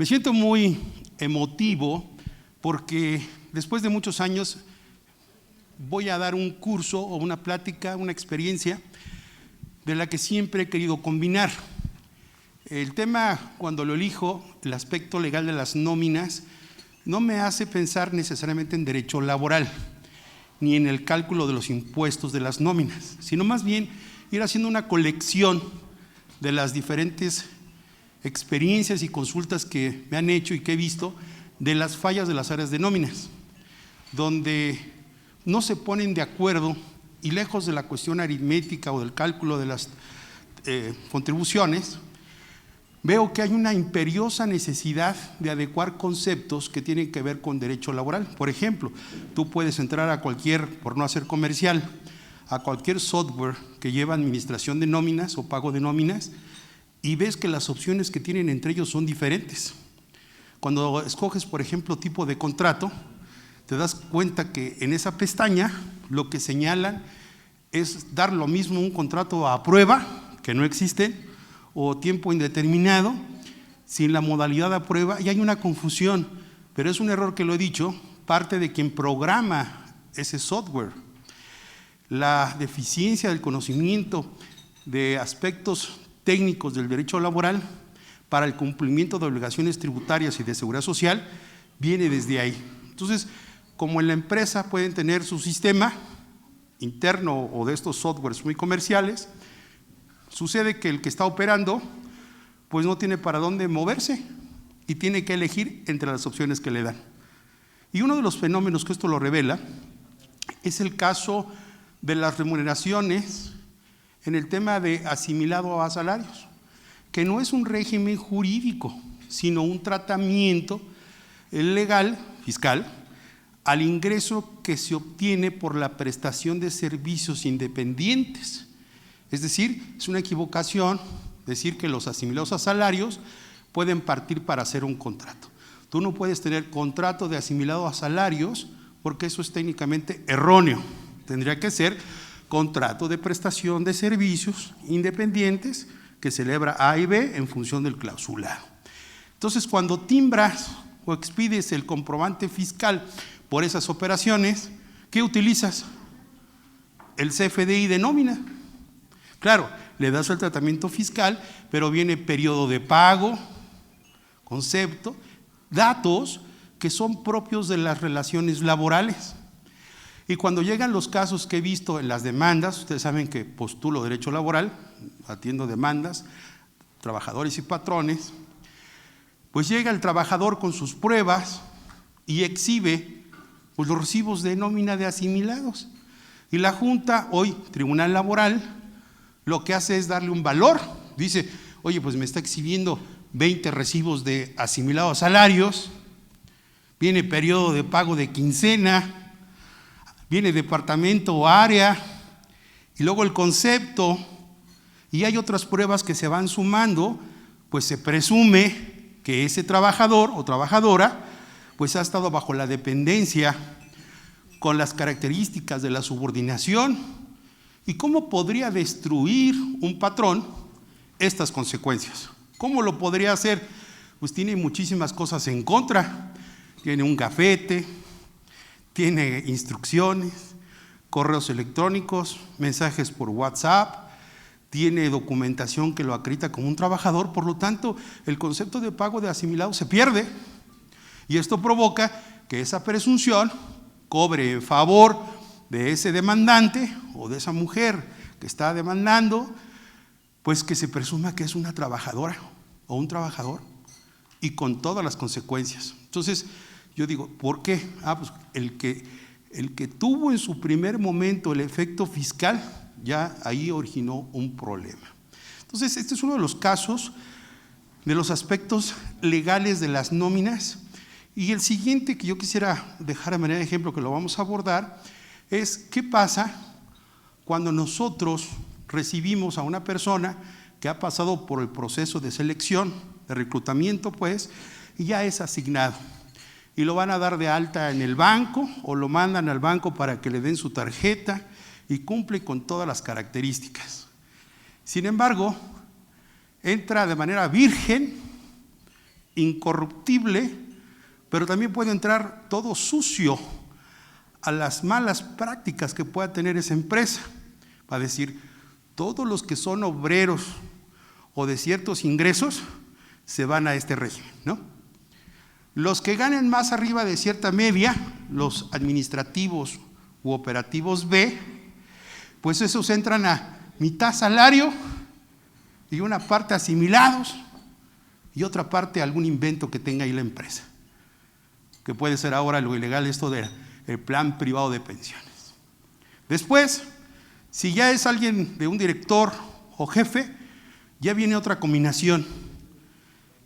Me siento muy emotivo porque después de muchos años voy a dar un curso o una plática, una experiencia de la que siempre he querido combinar. El tema, cuando lo elijo, el aspecto legal de las nóminas, no me hace pensar necesariamente en derecho laboral, ni en el cálculo de los impuestos de las nóminas, sino más bien ir haciendo una colección de las diferentes experiencias y consultas que me han hecho y que he visto de las fallas de las áreas de nóminas, donde no se ponen de acuerdo y lejos de la cuestión aritmética o del cálculo de las contribuciones, veo que hay una imperiosa necesidad de adecuar conceptos que tienen que ver con derecho laboral. Por ejemplo, tú puedes entrar a cualquier, por no hacer comercial, a cualquier software que lleva administración de nóminas o pago de nóminas y ves que las opciones que tienen entre ellos son diferentes. Cuando escoges, por ejemplo, tipo de contrato, te das cuenta que en esa pestaña lo que señalan es dar lo mismo un contrato a prueba, que no existe, o tiempo indeterminado, sin la modalidad a prueba, y hay una confusión, pero es un error que lo he dicho, parte de quien programa ese software. La deficiencia del conocimiento de aspectos técnicos del derecho laboral para el cumplimiento de obligaciones tributarias y de seguridad social viene desde ahí. Entonces, como en la empresa pueden tener su sistema interno o de estos softwares muy comerciales, sucede que el que está operando pues no tiene para dónde moverse y tiene que elegir entre las opciones que le dan. Y uno de los fenómenos que esto lo revela es el caso de las remuneraciones en el tema de asimilado a salarios, que no es un régimen jurídico, sino un tratamiento legal, fiscal, al ingreso que se obtiene por la prestación de servicios independientes. Es decir, es una equivocación decir que los asimilados a salarios pueden partir para hacer un contrato. Tú no puedes tener contrato de asimilado a salarios porque eso es técnicamente erróneo. Tendría que ser contrato de prestación de servicios independientes que celebra A y B en función del clausulado. Entonces, cuando timbras o expides el comprobante fiscal por esas operaciones, ¿qué utilizas? El CFDI de nómina. Claro, le das el tratamiento fiscal, pero viene periodo de pago, concepto, datos que son propios de las relaciones laborales. Y cuando llegan los casos que he visto en las demandas, ustedes saben que postulo derecho laboral, atiendo demandas, trabajadores y patrones, pues llega el trabajador con sus pruebas y exhibe pues, los recibos de nómina de asimilados. Y la Junta, hoy Tribunal Laboral, lo que hace es darle un valor. Dice, oye, pues me está exhibiendo 20 recibos de asimilados a salarios, viene periodo de pago de quincena, viene departamento o área, y luego el concepto, y hay otras pruebas que se van sumando, pues se presume que ese trabajador o trabajadora pues ha estado bajo la dependencia con las características de la subordinación. ¿Y cómo podría destruir un patrón estas consecuencias? ¿Cómo lo podría hacer? Pues tiene muchísimas cosas en contra. Tiene un gafete, tiene instrucciones, correos electrónicos, mensajes por WhatsApp, tiene documentación que lo acredita como un trabajador, por lo tanto, el concepto de pago de asimilado se pierde. Y esto provoca que esa presunción cobre en favor de ese demandante o de esa mujer que está demandando, pues que se presuma que es una trabajadora o un trabajador y con todas las consecuencias. Entonces, yo digo, ¿por qué? Pues el que tuvo en su primer momento el efecto fiscal, ya ahí originó un problema. Entonces, este es uno de los casos de los aspectos legales de las nóminas. Y el siguiente que yo quisiera dejar de manera de ejemplo, que lo vamos a abordar, es qué pasa cuando nosotros recibimos a una persona que ha pasado por el proceso de selección, de reclutamiento, pues, y ya es asignado. Y lo van a dar de alta en el banco o lo mandan al banco para que le den su tarjeta y cumple con todas las características. Sin embargo, entra de manera virgen incorruptible, pero también puede entrar todo sucio a las malas prácticas que pueda tener esa empresa. Va a decir, todos los que son obreros o de ciertos ingresos se van a este régimen, ¿no? Los que ganen más arriba de cierta media, los administrativos u operativos B, pues esos entran a mitad salario y una parte asimilados y otra parte algún invento que tenga ahí la empresa, que puede ser ahora lo ilegal, esto del plan privado de pensiones. Después, si ya es alguien de un director o jefe, ya viene otra combinación.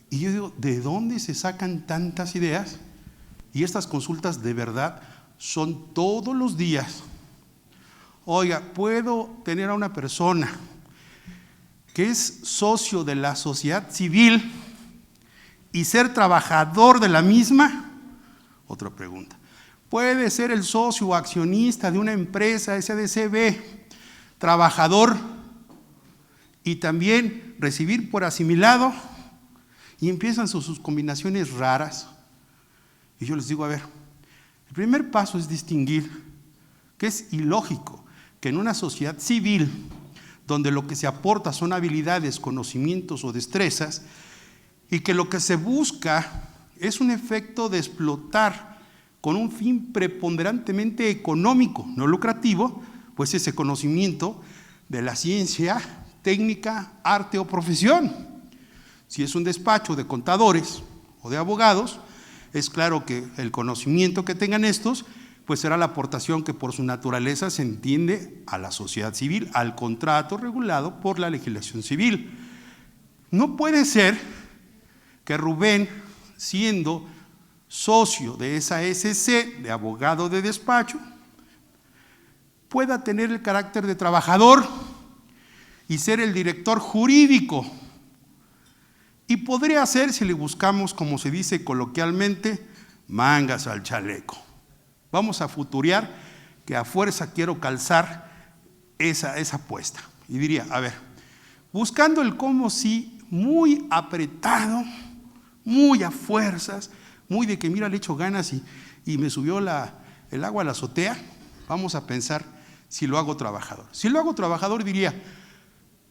Y yo digo, ¿de dónde se sacan tantas ideas? Y estas consultas de verdad son todos los días. Oiga, ¿puedo tener a una persona que es socio de la sociedad civil y ser trabajador de la misma? Otra pregunta. ¿Puede ser el socio o accionista de una empresa SDCB, trabajador, y también recibir por asimilado? Y empiezan sus combinaciones raras. Y yo les digo, a ver, el primer paso es distinguir que es ilógico que en una sociedad civil, donde lo que se aporta son habilidades, conocimientos o destrezas, y que lo que se busca es un efecto de explotar con un fin preponderantemente económico, no lucrativo, pues ese conocimiento de la ciencia, técnica, arte o profesión. Si es un despacho de contadores o de abogados, es claro que el conocimiento que tengan estos, pues será la aportación que por su naturaleza se entiende a la sociedad civil, al contrato regulado por la legislación civil. No puede ser que Rubén, siendo socio de esa SC, de abogado de despacho, pueda tener el carácter de trabajador y ser el director jurídico. Y podría ser, si le buscamos, como se dice coloquialmente, mangas al chaleco. Vamos a futurear que a fuerza quiero calzar esa apuesta. Y diría, a ver, buscando el cómo sí, muy apretado, muy a fuerzas, muy de que mira, le echo ganas y me subió el agua a la azotea, vamos a pensar si lo hago trabajador. Si lo hago trabajador diría,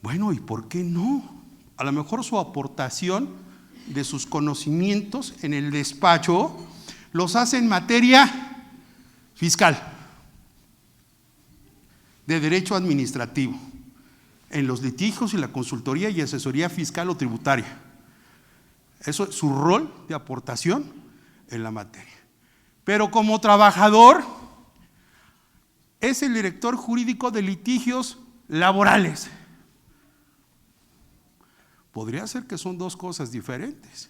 bueno, ¿y por qué no? A lo mejor su aportación de sus conocimientos en el despacho los hace en materia fiscal, de derecho administrativo, en los litigios y la consultoría y asesoría fiscal o tributaria. Eso es su rol de aportación en la materia. Pero como trabajador es el director jurídico de litigios laborales. Podría ser que son dos cosas diferentes.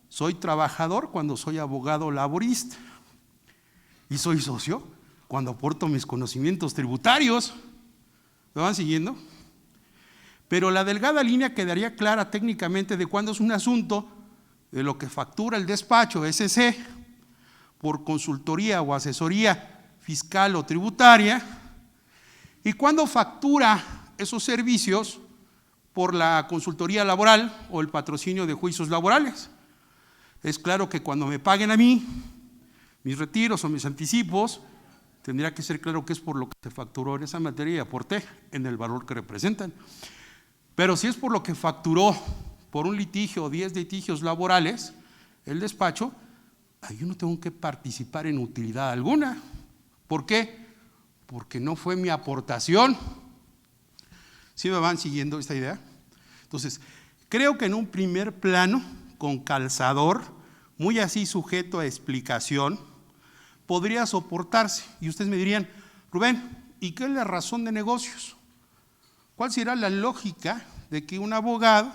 Soy trabajador cuando soy abogado laborista y soy socio cuando aporto mis conocimientos tributarios. ¿Me van siguiendo? Pero la delgada línea quedaría clara técnicamente de cuándo es un asunto de lo que factura el despacho SC por consultoría o asesoría fiscal o tributaria y cuándo factura esos servicios por la consultoría laboral o el patrocinio de juicios laborales. Es claro que cuando me paguen a mí mis retiros o mis anticipos, tendría que ser claro que es por lo que se facturó en esa materia y aporté en el valor que representan. Pero si es por lo que facturó por un litigio o 10 litigios laborales, el despacho, yo no tengo que participar en utilidad alguna. ¿Por qué? Porque no fue mi aportación. ¿Sí me van siguiendo esta idea? Entonces, creo que en un primer plano, con calzador, muy así sujeto a explicación, podría soportarse. Y ustedes me dirían, Rubén, ¿y qué es la razón de negocios? ¿Cuál será la lógica de que un abogado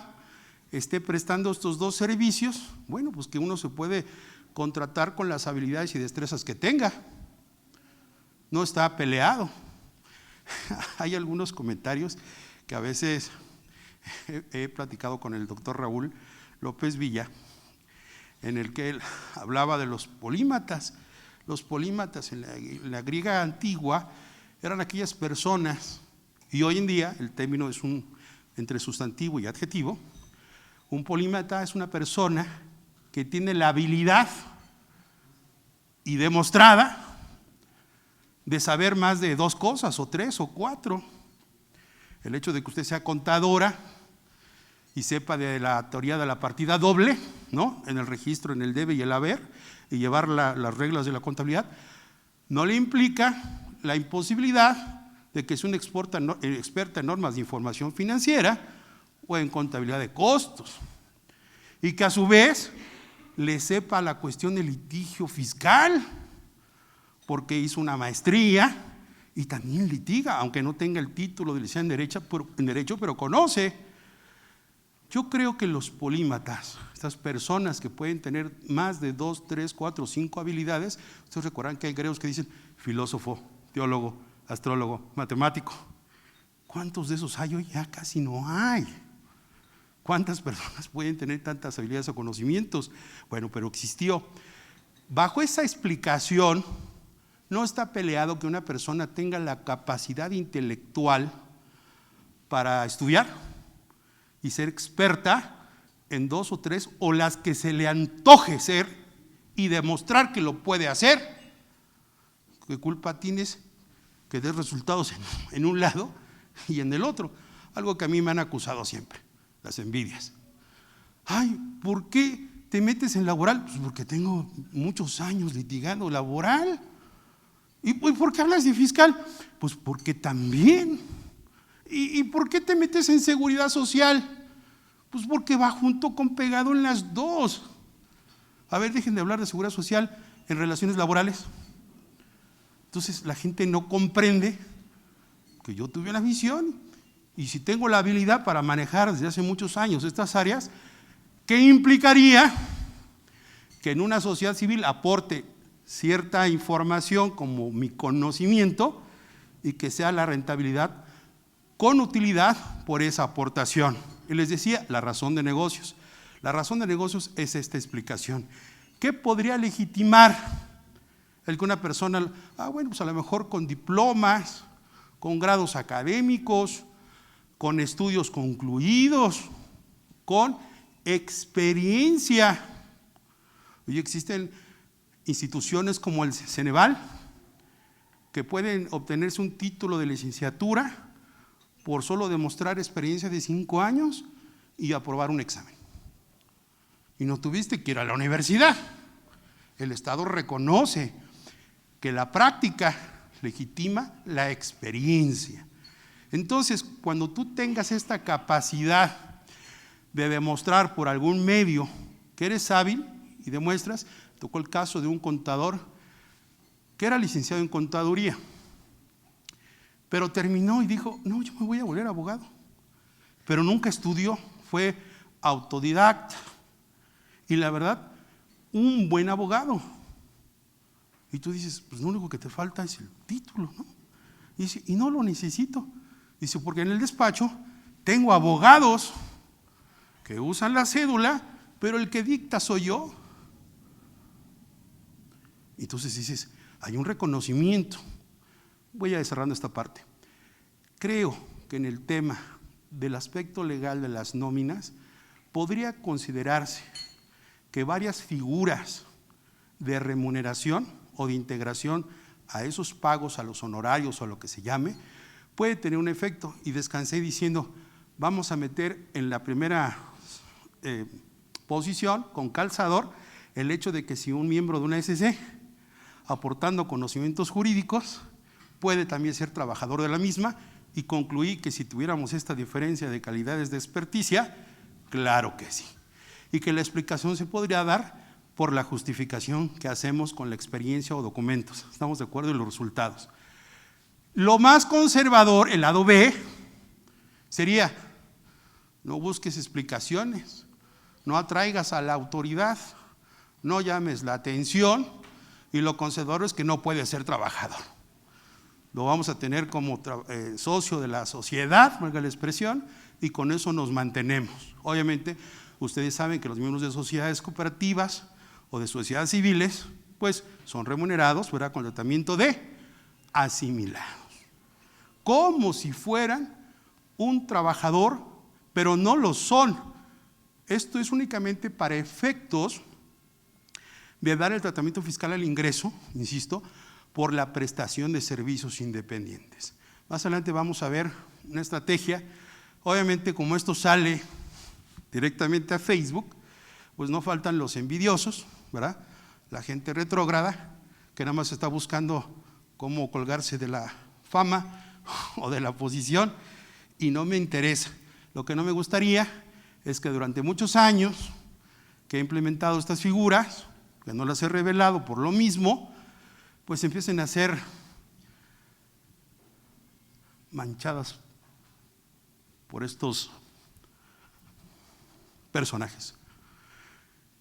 esté prestando estos dos servicios? Bueno, pues que uno se puede contratar con las habilidades y destrezas que tenga. No está peleado. Hay algunos comentarios que a veces he platicado con el doctor Raúl López Villa, en el que él hablaba de los polímatas. Los polímatas en la griega antigua eran aquellas personas, y hoy en día el término es entre sustantivo y adjetivo, Un polímata es una persona que tiene la habilidad y demostrada de saber más de 2 cosas, o 3 o 4. El hecho de que usted sea contadora y sepa de la teoría de la partida doble, ¿no?, en el registro, en el debe y el haber, y llevar las reglas de la contabilidad, no le implica la imposibilidad de que sea una experta en normas de información financiera o en contabilidad de costos, y que a su vez le sepa la cuestión del litigio fiscal, porque hizo una maestría y también litiga, aunque no tenga el título de licenciado en Derecho, pero conoce. Yo creo que los polímatas, estas personas que pueden tener más de 2, 3, 4, 5 habilidades, ustedes recuerdan que hay griegos que dicen filósofo, teólogo, astrólogo, matemático. ¿Cuántos de esos hay hoy? Ya casi no hay. ¿Cuántas personas pueden tener tantas habilidades o conocimientos? Bueno, pero existió. Bajo esa explicación, no está peleado que una persona tenga la capacidad intelectual para estudiar y ser experta en 2 o 3 o las que se le antoje ser y demostrar que lo puede hacer. ¿Qué culpa tienes que des resultados en un lado y en el otro? Algo que a mí me han acusado siempre, las envidias. Ay, ¿por qué te metes en laboral? Pues porque tengo muchos años litigando laboral. ¿Y por qué hablas de fiscal? Pues porque también. ¿Y por qué te metes en seguridad social? Pues porque va junto con pegado en las dos. A ver, dejen de hablar de seguridad social en relaciones laborales. Entonces la gente no comprende que yo tuve la visión y si tengo la habilidad para manejar desde hace muchos años estas áreas, ¿qué implicaría que en una sociedad civil aporte cierta información como mi conocimiento y que sea la rentabilidad con utilidad por esa aportación? Y les decía, la razón de negocios. La razón de negocios es esta explicación. ¿Qué podría legitimar el que una persona, bueno, pues a lo mejor con diplomas, con grados académicos, con estudios concluidos, con experiencia? Hoy existen instituciones como el Ceneval que pueden obtenerse un título de licenciatura por solo demostrar experiencia de 5 años y aprobar un examen. Y no tuviste que ir a la universidad. El Estado reconoce que la práctica legitima la experiencia. Entonces, cuando tú tengas esta capacidad de demostrar por algún medio que eres hábil y demuestras, tocó el caso de un contador que era licenciado en contaduría, pero terminó y dijo, no, yo me voy a volver abogado, pero nunca estudió, fue autodidacta y la verdad, un buen abogado. Y tú dices, pues lo único que te falta es el título, ¿no? Y dice, y no lo necesito. Dice, porque en el despacho tengo abogados que usan la cédula, pero el que dicta soy yo. Entonces dices, hay un reconocimiento. Voy a ir cerrando esta parte. Creo que en el tema del aspecto legal de las nóminas podría considerarse que varias figuras de remuneración o de integración a esos pagos, a los honorarios o a lo que se llame, puede tener un efecto. Y descansé diciendo, vamos a meter en la primera posición con calzador el hecho de que si un miembro de una SC aportando conocimientos jurídicos puede también ser trabajador de la misma, y concluí que si tuviéramos esta diferencia de calidades de experticia, claro que sí, y que la explicación se podría dar por la justificación que hacemos con la experiencia o documentos. ¿Estamos de acuerdo en los resultados? Lo más conservador, el lado B, sería, no busques explicaciones, no atraigas a la autoridad, no llames la atención, y lo conservador es que no puede ser trabajador. Lo vamos a tener como socio de la sociedad, valga la expresión, y con eso nos mantenemos. Obviamente, ustedes saben que los miembros de sociedades cooperativas o de sociedades civiles, pues son remunerados, ¿verdad?, con tratamiento de asimilados, como si fueran un trabajador, pero no lo son. Esto es únicamente para efectos de dar el tratamiento fiscal al ingreso, insisto, por la prestación de servicios independientes. Más adelante vamos a ver una estrategia. Obviamente, como esto sale directamente a Facebook, pues no faltan los envidiosos, ¿verdad? La gente retrógrada que nada más está buscando cómo colgarse de la fama o de la posición, y no me interesa. Lo que no me gustaría es que durante muchos años que he implementado estas figuras, que no las he revelado por lo mismo, pues empiecen a ser manchadas por estos personajes.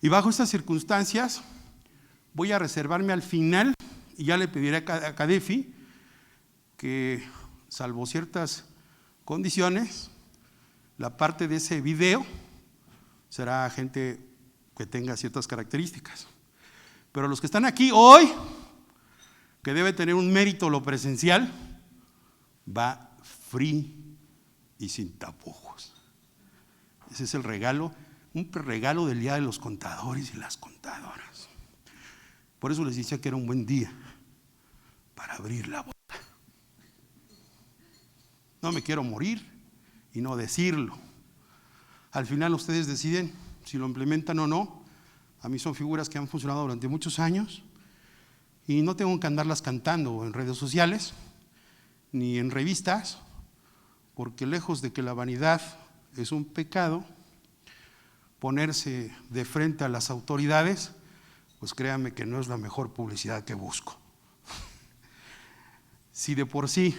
Y bajo estas circunstancias voy a reservarme al final, y ya le pediré a CADEFI que, salvo ciertas condiciones, la parte de ese video será gente que tenga ciertas características. Pero los que están aquí hoy, que debe tener un mérito lo presencial, va free y sin tapujos. Ese es el regalo, un regalo del Día de los Contadores y las Contadoras. Por eso les decía que era un buen día para abrir la boca. No me quiero morir y no decirlo. Al final ustedes deciden si lo implementan o no. A mí son figuras que han funcionado durante muchos años y no tengo que andarlas cantando en redes sociales ni en revistas, porque lejos de que la vanidad es un pecado, ponerse de frente a las autoridades, pues créanme que no es la mejor publicidad que busco. Si de por sí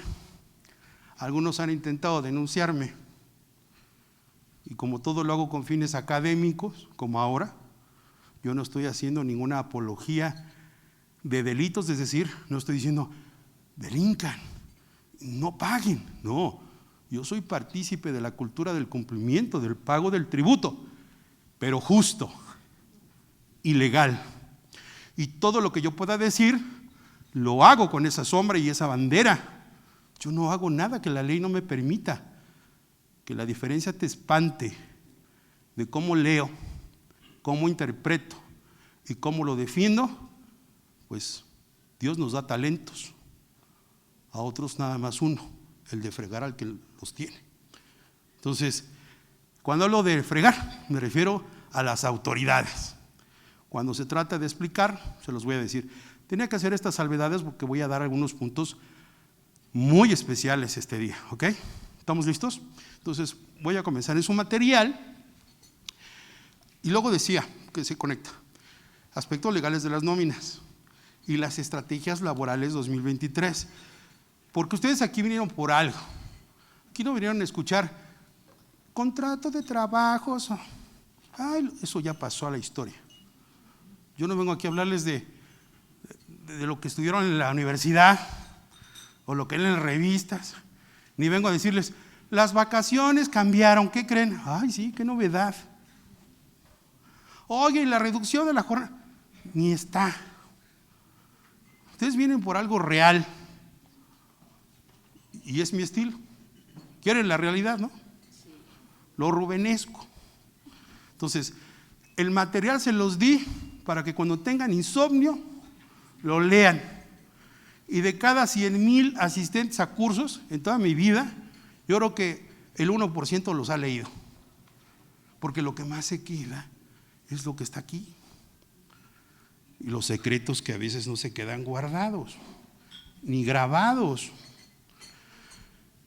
algunos han intentado denunciarme, y como todo lo hago con fines académicos, como ahora, yo no estoy haciendo ninguna apología de delitos, es decir, no estoy diciendo delincan, no paguen, no. Yo soy partícipe de la cultura del cumplimiento, del pago del tributo, pero justo y legal. Y todo lo que yo pueda decir, lo hago con esa sombra y esa bandera. Yo no hago nada que la ley no me permita. Que la diferencia te espante de cómo leo, cómo interpreto y cómo lo defiendo, pues Dios nos da talentos, a otros nada más uno, el de fregar al que los tiene. Entonces, cuando hablo de fregar, me refiero a las autoridades. Cuando se trata de explicar, se los voy a decir. Tenía que hacer estas salvedades porque voy a dar algunos puntos muy especiales este día, ¿ok? ¿Estamos listos? Entonces voy a comenzar en su material y luego decía que se conecta aspectos legales de las nóminas y las estrategias laborales 2023, porque ustedes aquí vinieron por algo. Aquí no vinieron a escuchar contrato de trabajos, ay, eso ya pasó a la historia. Yo no vengo aquí a hablarles de lo que estudiaron en la universidad o lo que leen en revistas, ni vengo a decirles las vacaciones cambiaron, ¿qué creen? Ay, sí, qué novedad. Oye, y la reducción de la jornada, ni está. Ustedes vienen por algo real y es mi estilo. Quieren la realidad, ¿no? Lo rubenesco. Entonces, el material se los di para que cuando tengan insomnio lo lean. Y de cada 100,000 asistentes a cursos en toda mi vida, yo creo que el 1% los ha leído. Porque lo que más se queda es lo que está aquí. Y los secretos que a veces no se quedan guardados, ni grabados.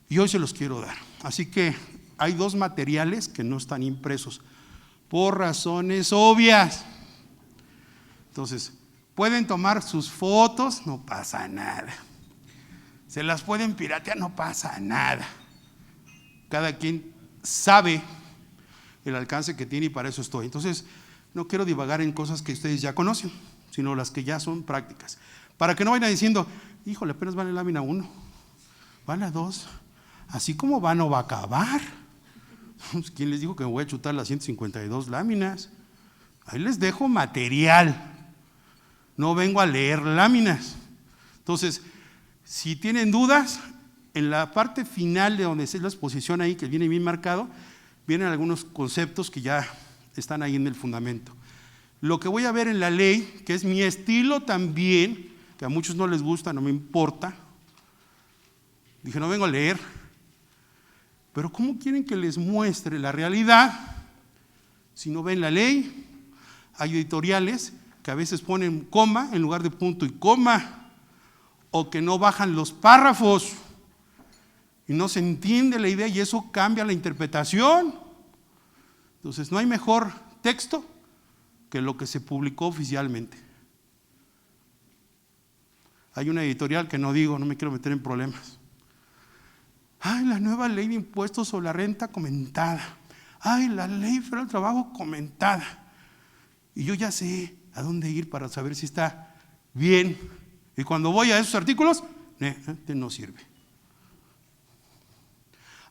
Y hoy se los quiero dar. Así que hay dos materiales que no están impresos, por razones obvias. Entonces, pueden tomar sus fotos, no pasa nada. Se las pueden piratear, no pasa nada. Cada quien sabe el alcance que tiene y para eso estoy. Entonces, no quiero divagar en cosas que ustedes ya conocen, sino las que ya son prácticas. Para que no vayan diciendo, híjole, apenas van en lámina 1, van a 2, así como va no va a acabar. ¿Quién les dijo que me voy a chutar las 152 láminas? Ahí les dejo material. No vengo a leer láminas. Entonces, si tienen dudas, en la parte final de donde es la exposición ahí, que viene bien marcado, vienen algunos conceptos que ya están ahí en el fundamento. Lo que voy a ver en la ley, que es mi estilo también, que a muchos no les gusta, no me importa. Dije, no vengo a leer, pero ¿cómo quieren que les muestre la realidad si no ven la ley? Hay editoriales que a veces ponen coma en lugar de punto y coma, o que no bajan los párrafos y no se entiende la idea y eso cambia la interpretación. Entonces no hay mejor texto que lo que se publicó oficialmente. Hay una editorial que no digo, no me quiero meter en problemas. Ay, la nueva ley de impuestos sobre la renta comentada. Ay, la ley federal del trabajo comentada. Y yo ya sé a dónde ir para saber si está bien. Y cuando voy a esos artículos, no sirve.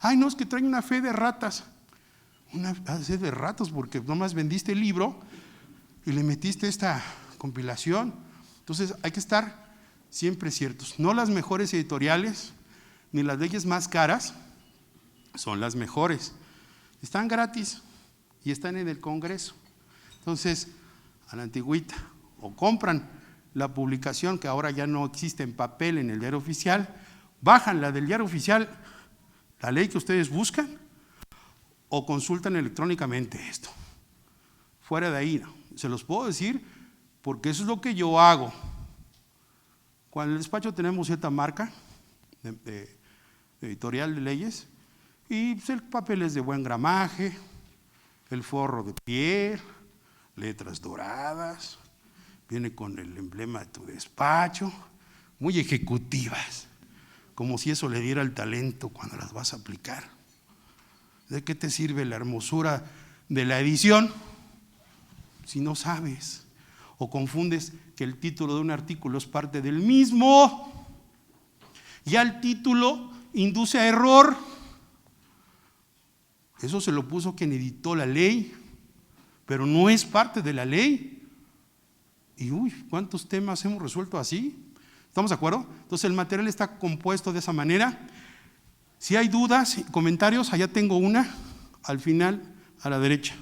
Ay, no, es que traen una fe de ratas. Una fe de ratas porque nomás vendiste el libro y le metiste esta compilación. Entonces hay que estar siempre ciertos. No las mejores editoriales ni las leyes más caras son las mejores. Están gratis y están en el Congreso. Entonces, a la antigüita, o compran la publicación que ahora ya no existe en papel en el diario oficial, bajan la del diario oficial, la ley que ustedes buscan, o consultan electrónicamente esto. Fuera de ahí, no. Se los puedo decir porque eso es lo que yo hago. Cuando en el despacho tenemos cierta marca de editorial de leyes, y pues el papel es de buen gramaje, el forro de piel, letras doradas, viene con el emblema de tu despacho, muy ejecutivas, como si eso le diera el talento cuando las vas a aplicar. ¿De qué te sirve la hermosura de la edición si no sabes o confundes que el título de un artículo es parte del mismo? Ya el título induce a error. Eso se lo puso quien editó la ley, pero no es parte de la ley. Y ¿cuántos temas hemos resuelto así? ¿Estamos de acuerdo? Entonces el material está compuesto de esa manera. Si hay dudas, comentarios, allá tengo una, al final, a la derecha.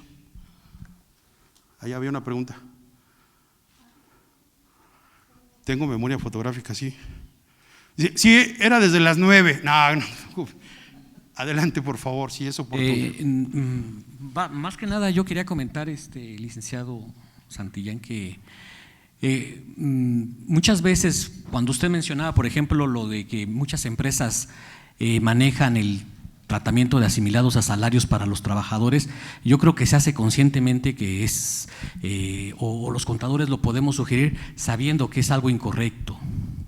Allá había una pregunta. Tengo memoria fotográfica, sí. Sí, era desde las 9. No. Adelante, por favor, si es oportuno. Más que nada, yo quería comentar, licenciado Santillán, que muchas veces, cuando usted mencionaba, por ejemplo, lo de que muchas empresas manejan el tratamiento de asimilados a salarios para los trabajadores, yo creo que se hace conscientemente que es, o los contadores lo podemos sugerir sabiendo que es algo incorrecto,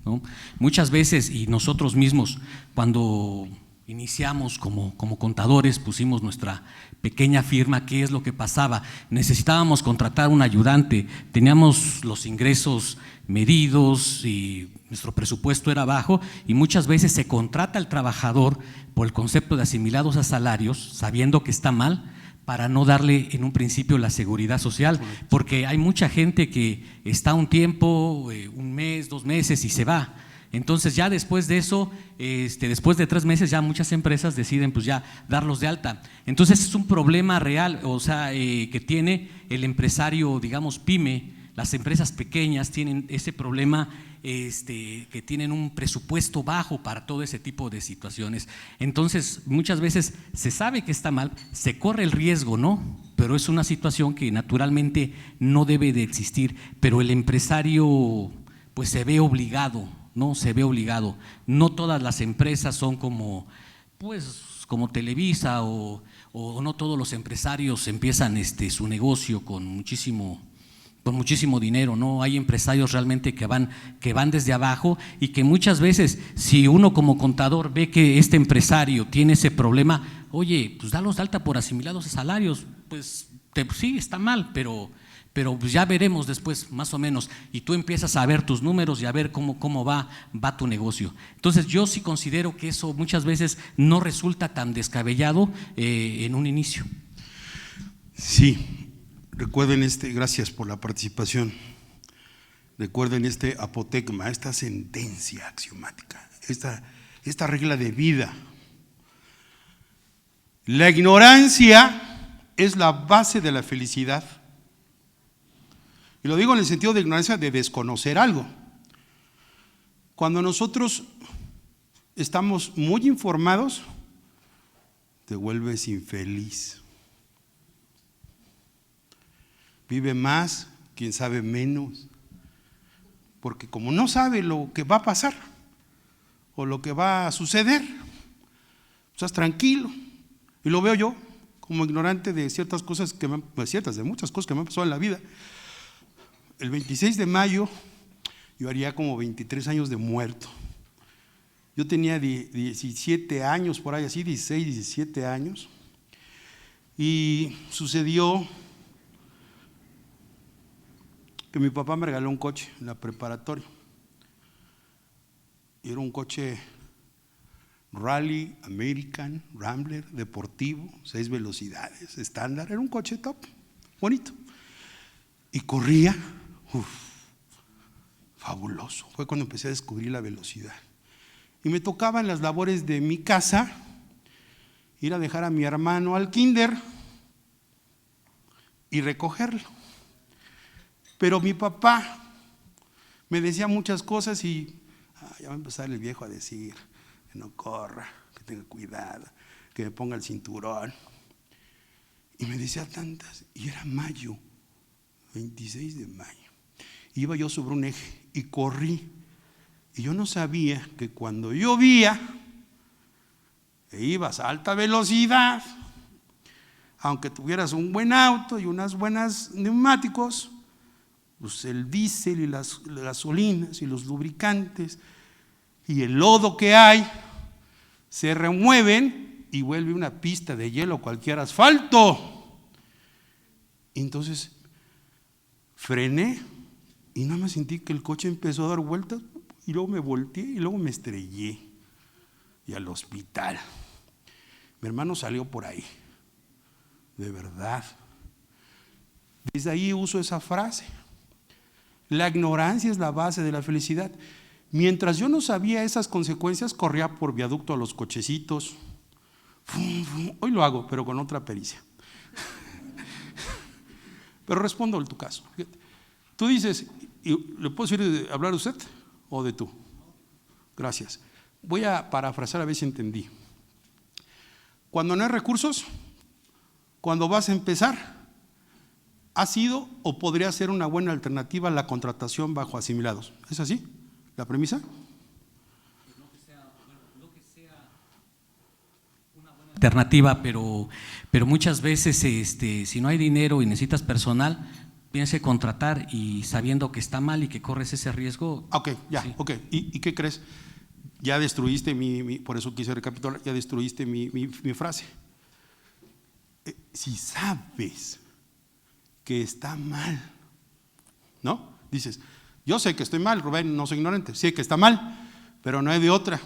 ¿no? Muchas veces, y nosotros mismos, cuando iniciamos como contadores, pusimos nuestra pequeña firma. ¿Qué es lo que pasaba? Necesitábamos contratar un ayudante, teníamos los ingresos medidos y nuestro presupuesto era bajo, y muchas veces se contrata al trabajador por el concepto de asimilados a salarios, sabiendo que está mal, para no darle en un principio la seguridad social, porque hay mucha gente que está un tiempo, un mes, 2 meses y se va. Entonces ya después de eso, después de 3 meses ya muchas empresas deciden pues ya darlos de alta. Entonces es un problema real, o sea, que tiene el empresario, digamos pyme. Las empresas pequeñas tienen ese problema, que tienen un presupuesto bajo para todo ese tipo de situaciones. Entonces muchas veces se sabe que está mal, se corre el riesgo, ¿no? Pero es una situación que naturalmente no debe de existir, pero el empresario pues se ve obligado. No se ve obligado. No todas las empresas son como Televisa o no todos los empresarios empiezan su negocio con muchísimo dinero, ¿no? Hay empresarios realmente que van desde abajo, y que muchas veces, si uno como contador ve que este empresario tiene ese problema, oye, pues dalos de alta por asimilados a salarios, pues sí, está mal, pero pues ya veremos después más o menos, y tú empiezas a ver tus números y a ver cómo va tu negocio. Entonces yo sí considero que eso muchas veces no resulta tan descabellado en un inicio. Sí, recuerden gracias por la participación, recuerden apotegma, esta sentencia axiomática, esta regla de vida. La ignorancia es la base de la felicidad. Y lo digo en el sentido de ignorancia, de desconocer algo. Cuando nosotros estamos muy informados, te vuelves infeliz. Vive más quien sabe menos. Porque como no sabe lo que va a pasar o lo que va a suceder, estás tranquilo. Y lo veo yo como ignorante de ciertas cosas de muchas cosas que me han pasado en la vida. El 26 de mayo yo haría como 23 años de muerto. Yo tenía 17 años, por ahí así, 16, 17 años. Y sucedió que mi papá me regaló un coche en la preparatoria. Y era un coche Rally, American, Rambler, deportivo, 6 velocidades, estándar. Era un coche top, bonito. Y corría, fabuloso. Fue cuando empecé a descubrir la velocidad. Y me tocaba en las labores de mi casa ir a dejar a mi hermano al kinder y recogerlo. Pero mi papá me decía muchas cosas y ya va a empezar el viejo a decir que no corra, que tenga cuidado, que me ponga el cinturón. Y me decía tantas, y era mayo, 26 de mayo. Iba yo sobre un eje y corrí. Y yo no sabía que cuando llovía e ibas a alta velocidad, aunque tuvieras un buen auto y unas buenas neumáticos, pues el diésel y las gasolinas y los lubricantes y el lodo que hay se remueven y vuelve una pista de hielo cualquier asfalto. Entonces frené y no me sentí que el coche empezó a dar vueltas y luego me volteé y luego me estrellé y al hospital. Mi hermano salió por ahí, de verdad. Desde ahí uso esa frase. La ignorancia es la base de la felicidad. Mientras yo no sabía esas consecuencias, corría por viaducto a los cochecitos. Hoy lo hago, pero con otra pericia. Pero respondo en tu caso. Tú dices, ¿le puedo decir hablar de usted o de tú? Gracias. Voy a parafrasear a ver si entendí. Cuando no hay recursos, cuando vas a empezar, ha sido o podría ser una buena alternativa la contratación bajo asimilados. ¿Es así la premisa? No que sea una buena alternativa, pero muchas veces si no hay dinero y necesitas personal, piense contratar y sabiendo que está mal y que corres ese riesgo. Ok, ya, sí. ok. ¿Y qué crees? Ya destruiste por eso quise recapitular, ya destruiste mi frase. Si sabes que está mal, ¿no? Dices, yo sé que estoy mal, Rubén, no soy ignorante, sé que está mal, pero no hay de otra.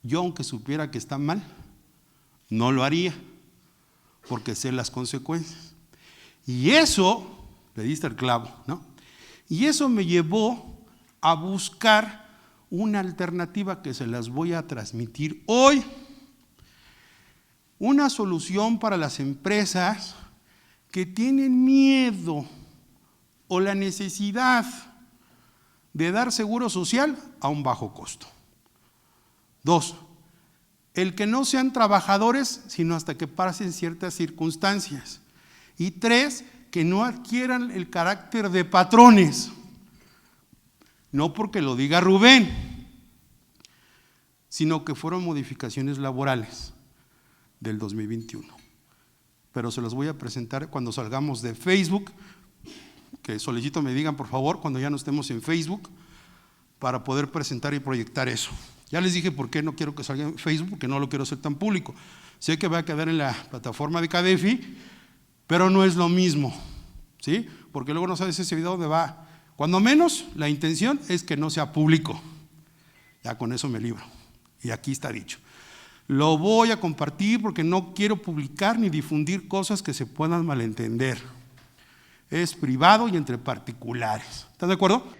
Yo, aunque supiera que está mal, no lo haría, porque sé las consecuencias. Y eso, le diste el clavo, ¿no? Y eso me llevó a buscar una alternativa que se las voy a transmitir hoy. Una solución para las empresas que tienen miedo o la necesidad de dar seguro social a un bajo costo. 2, el que no sean trabajadores, sino hasta que pasen ciertas circunstancias. Y 3, que no adquieran el carácter de patrones. No porque lo diga Rubén, sino que fueron modificaciones laborales del 2021. Pero se los voy a presentar cuando salgamos de Facebook, que solicito me digan por favor cuando ya no estemos en Facebook, para poder presentar y proyectar eso. Ya les dije por qué no quiero que salga en Facebook, porque no lo quiero hacer tan público. Sé que va a quedar en la plataforma de CADEFI, pero no es lo mismo, ¿sí? Porque luego no sabes ese video dónde va. Cuando menos, la intención es que no sea público. Ya con eso me libro. Y aquí está dicho. Lo voy a compartir porque no quiero publicar ni difundir cosas que se puedan malentender. Es privado y entre particulares. ¿Estás de acuerdo?